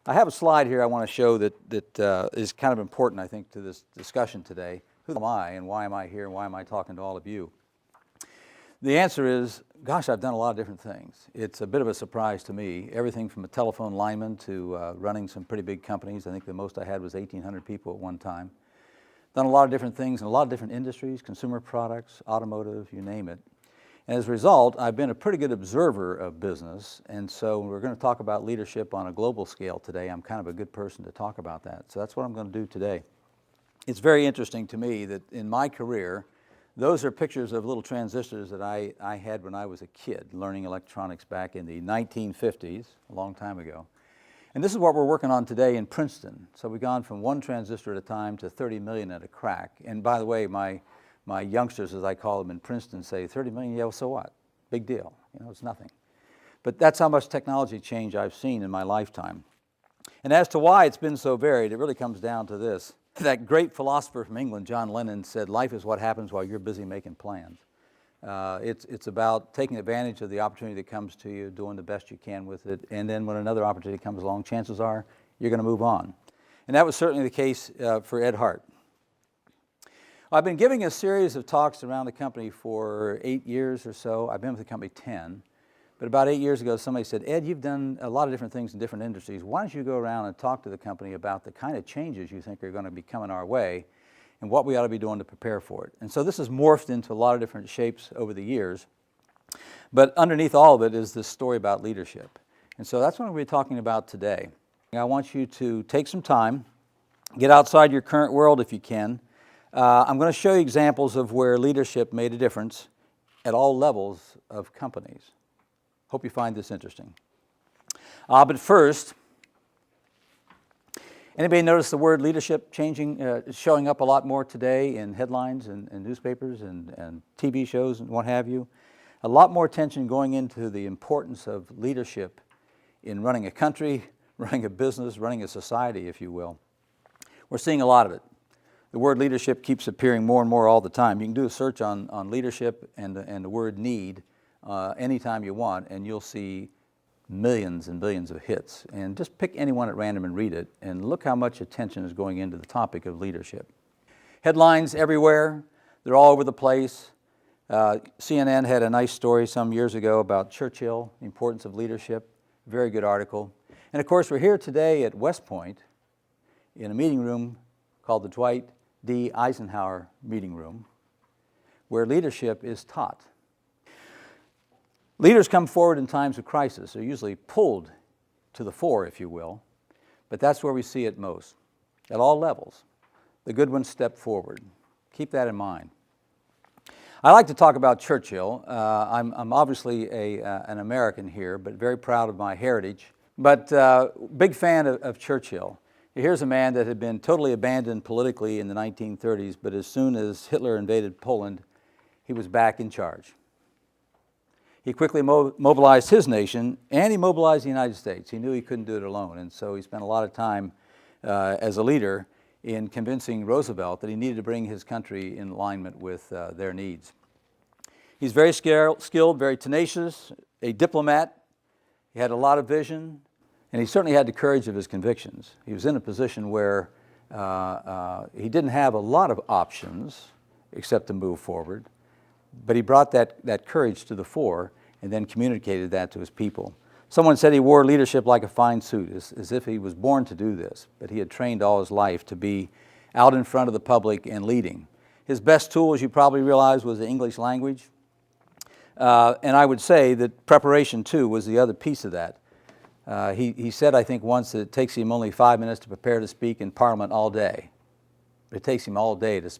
I have a slide here I want to show that is kind of important, I think, to this discussion today. Who am I and why am I here and why am I talking to all of you? The answer is, gosh, I've done a lot of different things. It's a bit of a surprise to me. Everything from a telephone lineman to running some pretty big companies. I think the most I had was 1,800 people at one time. Done a lot of different things in a lot of different industries, consumer products, automotive, you name it. And as a result, I've been a pretty good observer of business, and so we're going to talk about leadership on a global scale today. I'm kind of a good person to talk about that, so that's what I'm going to do today. It's very interesting to me that in my career, those are pictures of little transistors that I had when I was a kid learning electronics back in the 1950s, a long time ago. And this is what we're working on today in Princeton. So we've gone from 1 transistor at a time to 30 million at a crack. And by the way, my youngsters, as I call them in Princeton, say 30 million, yeah, well, so what? Big deal, it's nothing. But that's how much technology change I've seen in my lifetime. And as to why it's been so varied, it really comes down to this. That great philosopher from England, John Lennon, said, life is what happens while you're busy making plans. It's about taking advantage of the opportunity that comes to you, doing the best you can with it, and then when another opportunity comes along, chances are you're going to move on. And that was certainly the case for Ed Hart. I've been giving a series of talks around the company for 8 years or so. I've been with the company 10. But about 8 years ago, somebody said, Ed, you've done a lot of different things in different industries. Why don't you go around and talk to the company about the kind of changes you think are going to be coming our way and what we ought to be doing to prepare for it. And so this has morphed into a lot of different shapes over the years. But underneath all of it is this story about leadership. And so that's what we'll be talking about today. I want you to take some time, get outside your current world if you can. I'm going to show you examples of where leadership made a difference at all levels of companies. Hope you find this interesting. But first, anybody notice the word leadership showing up a lot more today in headlines and newspapers and TV shows and what have you? A lot more attention going into the importance of leadership in running a country, running a business, running a society, if you will. We're seeing a lot of it. The word leadership keeps appearing more and more all the time. You can do a search on leadership and the word need anytime you want, and you'll see millions and billions of hits. And just pick any one at random and read it, and look how much attention is going into the topic of leadership. Headlines everywhere. They're all over the place. CNN had a nice story some years ago about Churchill, the importance of leadership. Very good article. And of course, we're here today at West Point in a meeting room called the Dwight D. Eisenhower Meeting Room, where leadership is taught. Leaders come forward in times of crisis. They're usually pulled to the fore, if you will, but that's where we see it most, at all levels. The good ones step forward. Keep that in mind. I like to talk about Churchill. I'm obviously an American here, but very proud of my heritage, but big fan of Churchill. Here's a man that had been totally abandoned politically in the 1930s, but as soon as Hitler invaded Poland, he was back in charge. He quickly mobilized his nation, and he mobilized the United States. He knew he couldn't do it alone, and so he spent a lot of time as a leader in convincing Roosevelt that he needed to bring his country in alignment with their needs. He's very skilled, very tenacious, a diplomat. He had a lot of vision, and he certainly had the courage of his convictions. He was in a position where he didn't have a lot of options except to move forward, but he brought that courage to the fore and then communicated that to his people. Someone said he wore leadership like a fine suit, as if he was born to do this, but he had trained all his life to be out in front of the public and leading. His best tool, as you probably realize, was the English language. And I would say that preparation, too, was the other piece of that. He said, I think, once that it takes him only 5 minutes to prepare to speak in Parliament all day. But it takes him all day to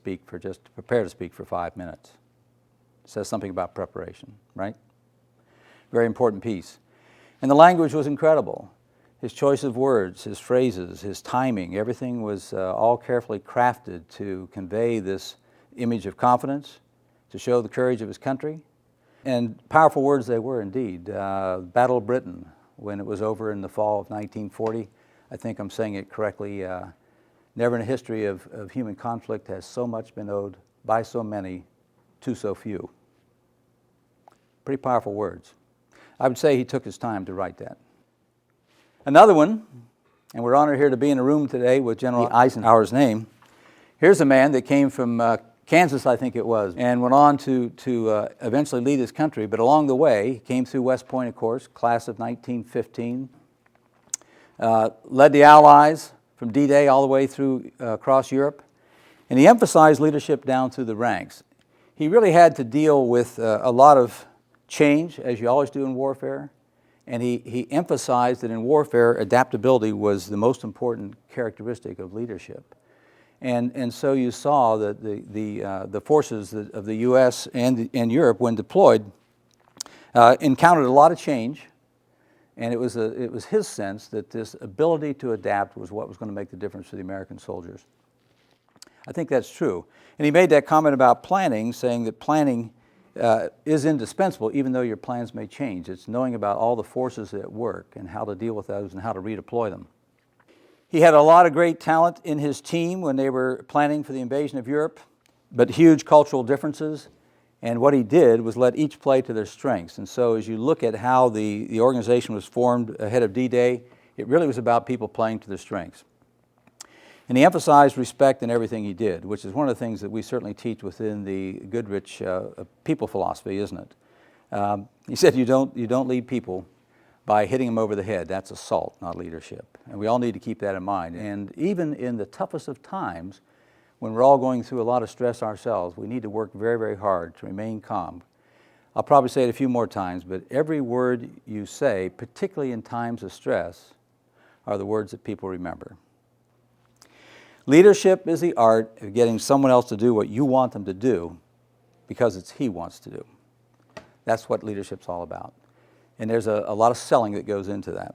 prepare to speak for 5 minutes. It says something about preparation, right? Very important piece. And the language was incredible. His choice of words, his phrases, his timing, everything was all carefully crafted to convey this image of confidence, to show the courage of his country. And powerful words they were indeed. Battle of Britain, when it was over in the fall of 1940, I think I'm saying it correctly, never in a history of human conflict has so much been owed by so many to so few. Pretty powerful words. I would say he took his time to write that. Another one And we're honored here to be in a room today with General Eisenhower's name. Here's a man that came from Kansas, I think it was, and went on to eventually lead his country. But along the way, he came through West Point, of course, class of 1915, led the Allies from D-Day all the way through across Europe. And he emphasized leadership down through the ranks. He really had to deal with a lot of change, as you always do in warfare. And he emphasized that in warfare, adaptability was the most important characteristic of leadership. And so you saw that the forces of the U.S. and Europe, when deployed, encountered a lot of change. And it was his sense that this ability to adapt was what was going to make the difference for the American soldiers. I think that's true. And he made that comment about planning, saying that planning is indispensable, even though your plans may change. It's knowing about all the forces at work and how to deal with those and how to redeploy them. He had a lot of great talent in his team when they were planning for the invasion of Europe, but huge cultural differences. And what he did was let each play to their strengths. And so as you look at how the organization was formed ahead of D-Day, it really was about people playing to their strengths. And he emphasized respect in everything he did, which is one of the things that we certainly teach within the Goodrich people philosophy, isn't it? He said you don't lead people by hitting them over the head. That's assault, not leadership. And we all need to keep that in mind. And even in the toughest of times, when we're all going through a lot of stress ourselves, we need to work very, very hard to remain calm. I'll probably say it a few more times, but every word you say, particularly in times of stress, are the words that people remember. Leadership is the art of getting someone else to do what you want them to do because it's he wants to do. That's what leadership's all about. And there's a lot of selling that goes into that.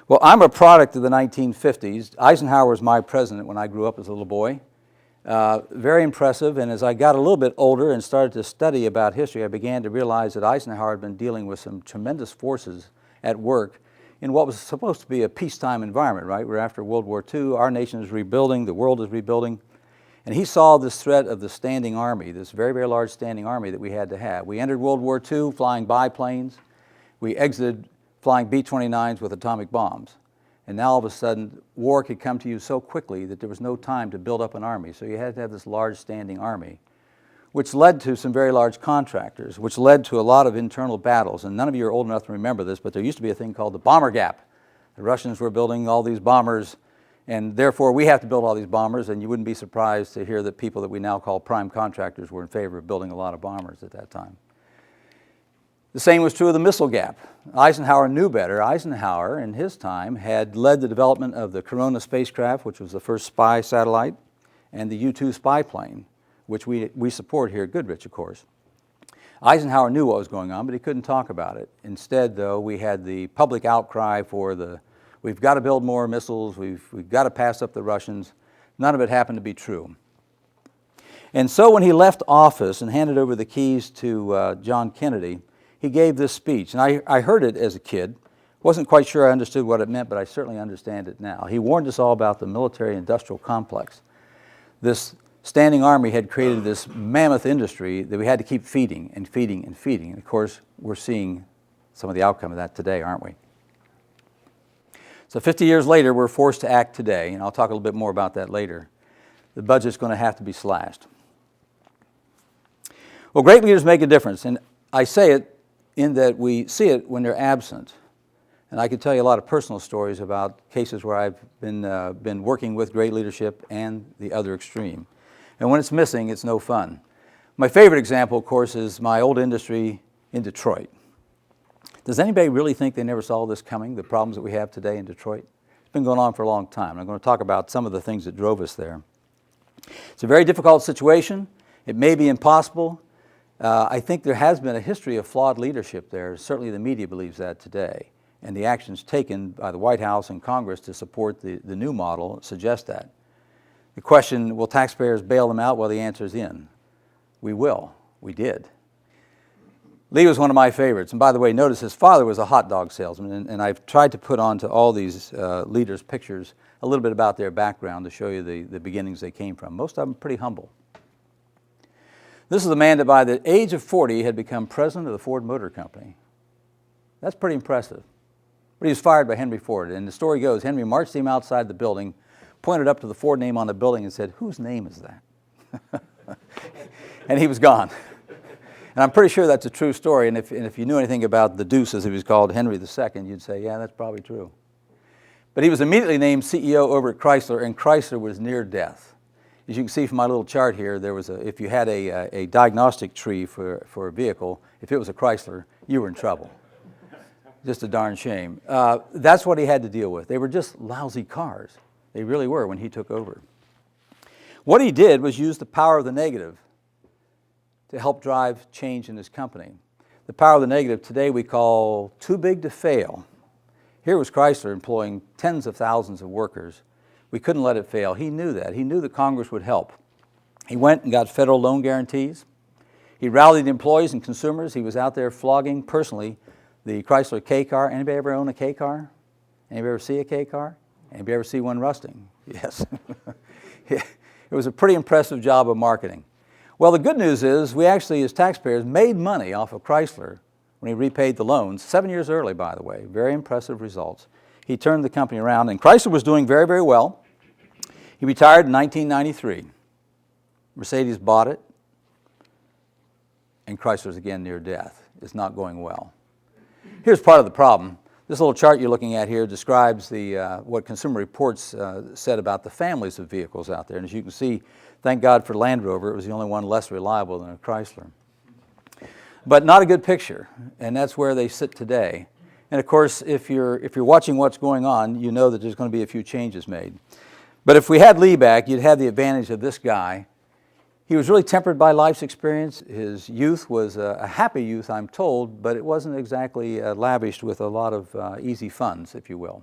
Well, I'm a product of the 1950s. Eisenhower was my president when I grew up as a little boy. Very impressive, and as I got a little bit older and started to study about history, I began to realize that Eisenhower had been dealing with some tremendous forces at work in what was supposed to be a peacetime environment, right? We're after World War II, our nation is rebuilding, the world is rebuilding. And he saw this threat of the standing army, this very, very large standing army that we had to have. We entered World War II flying biplanes. We exited flying B-29s with atomic bombs. And now all of a sudden, war could come to you so quickly that there was no time to build up an army. So you had to have this large standing army, which led to some very large contractors, which led to a lot of internal battles. And none of you are old enough to remember this, but there used to be a thing called the bomber gap. The Russians were building all these bombers, and therefore we have to build all these bombers, and you wouldn't be surprised to hear that people that we now call prime contractors were in favor of building a lot of bombers at that time. The same was true of the missile gap. Eisenhower knew better. Eisenhower, in his time, had led the development of the Corona spacecraft, which was the first spy satellite, and the U-2 spy plane, which we support here at Goodrich, of course. Eisenhower knew what was going on, but he couldn't talk about it. Instead, though, we had the public outcry for we've got to build more missiles, we've got to pass up the Russians. None of it happened to be true. And so when he left office and handed over the keys to John Kennedy, he gave this speech, and I heard it as a kid. Wasn't quite sure I understood what it meant, but I certainly understand it now. He warned us all about the military-industrial complex. This standing army had created this mammoth industry that we had to keep feeding and feeding and feeding. And of course, we're seeing some of the outcome of that today, aren't we? So 50 years later, we're forced to act today, and I'll talk a little bit more about that later. The budget's going to have to be slashed. Well, great leaders make a difference, and I say it in that we see it when they're absent. And I could tell you a lot of personal stories about cases where I've been working with great leadership and the other extreme. And when it's missing, it's no fun. My favorite example, of course, is my old industry in Detroit. Does anybody really think they never saw this coming, the problems that we have today in Detroit? It's been going on for a long time. I'm going to talk about some of the things that drove us there. It's a very difficult situation. It may be impossible. I think there has been a history of flawed leadership there. Certainly the media believes that today. And the actions taken by the White House and Congress to support the new model suggest that. The question, will taxpayers bail them out? Well, the answer is in. We will. We did. Lee was one of my favorites. And by the way, notice his father was a hot dog salesman. And I've tried to put onto all these leaders' pictures a little bit about their background to show you the beginnings they came from. Most of them pretty humble. This is a man that by the age of 40 had become president of the Ford Motor Company. That's pretty impressive. But he was fired by Henry Ford. And the story goes, Henry marched him outside the building, pointed up to the Ford name on the building and said, "Whose name is that?" And he was gone. And I'm pretty sure that's a true story. And if you knew anything about the Deuce, as he was called, Henry II, you'd say, yeah, that's probably true. But he was immediately named CEO over at Chrysler, and Chrysler was near death. As you can see from my little chart here, there was if you had a diagnostic tree for a vehicle, if it was a Chrysler, you were in trouble. Just a darn shame. That's what he had to deal with. They were just lousy cars. They really were when he took over. What he did was use the power of the negative to help drive change in his company. The power of the negative today we call too big to fail. Here was Chrysler employing tens of thousands of workers. We couldn't let it fail. He knew that. He knew that Congress would help. He went and got federal loan guarantees. He rallied employees and consumers. He was out there flogging personally the Chrysler K car. Anybody ever own a K car? Anybody ever see a K car? Anybody ever see one rusting? Yes. It was a pretty impressive job of marketing. Well, the good news is we actually, as taxpayers, made money off of Chrysler when he repaid the loans, 7 years early, by the way. Very impressive results. He turned the company around, and Chrysler was doing very, very well. He retired in 1993. Mercedes bought it, and Chrysler's again near death. It's not going well. Here's part of the problem. This little chart you're looking at here describes what Consumer Reports said about the families of vehicles out there. And as you can see, thank God for Land Rover, it was the only one less reliable than a Chrysler. But not a good picture, and that's where they sit today. And of course, if you're watching what's going on, you know that there's going to be a few changes made. But if we had Lee back, you'd have the advantage of this guy. He was really tempered by life's experience. His youth was a happy youth, I'm told, but it wasn't exactly lavished with a lot of easy funds, if you will.